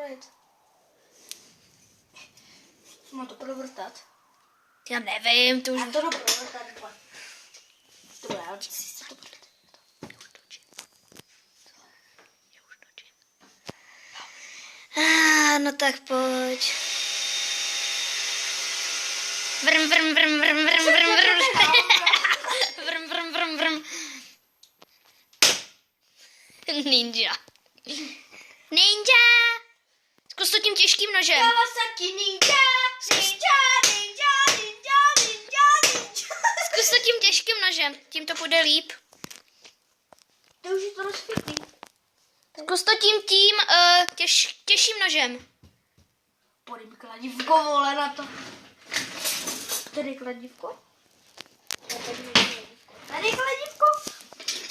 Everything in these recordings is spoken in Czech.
rozvalit. Mám to provrtat. Já nevím, to už... Já to jdu provrtat. To bude, ale si to bude. No tak pojď. Vrm, vrm, vrm, vrm, vrm, vrm, vrm. Vrm, vrm, vrm, vrm. Ninja. Ninja! Zkus to tím těžkým nožem. Kawasaki ninja, ninja, ninja, ninja, ninja, ninja. Zkus to tím těžkým nožem, tím to půjde líp. To už je to rozsvětlý. Zkus to tím těžším nožem. Podej mi kladívko, vole, na to. Tady je kladívko. Tady je kladívko.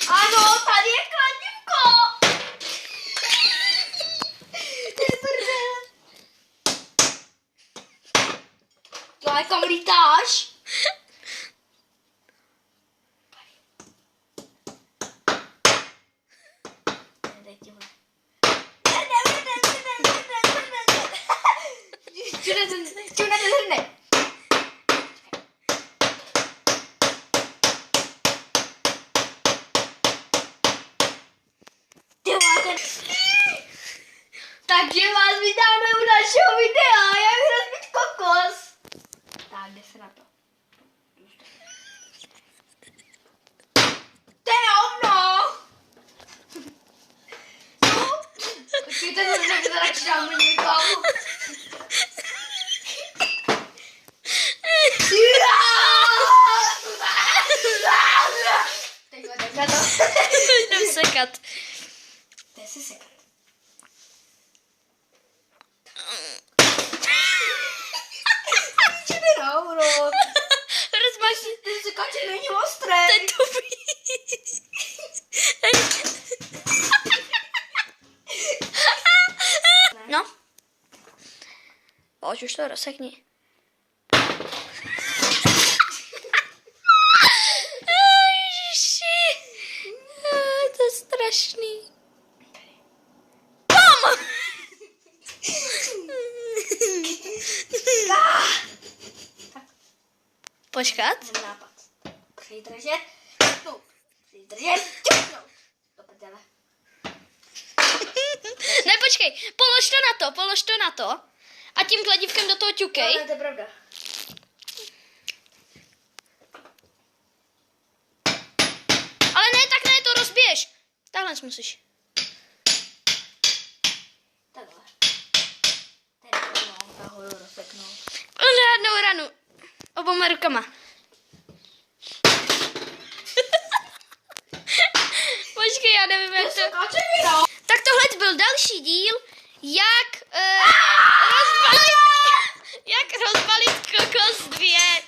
Ano, tady je kladívko. Jo, jako lítáš? Takže vás vítáme u našeho videa, jak rozbít kokos. Tak, jde se na to. To je hovno! Počkejte, to radši dám někomu. Tak na to. Jdem sekat. To je si sekat. Hovno. Rozmáš. Ten sekaček není ostrý. Ten dobrý. No. Pojď, už to rozsekni. Ježiši. To je strašný. Pom! Počkat. Mám nápad. Přidržet. Ťuknout. Přidržet. Ťuknout. Do prdele. Ne, počkej. Polož to na to. A tím kladívkem do toho ťukej. No, to je pravda. Ale ne, tak ne, to rozbiješ. Takhle musíš. Takhle. Tady no, tahoju rozseknout. Žádnou ranu. Oboma rukama. Počkej, já nevím, jak to... Tak tohle byl další díl, jak rozbalit kokos 2.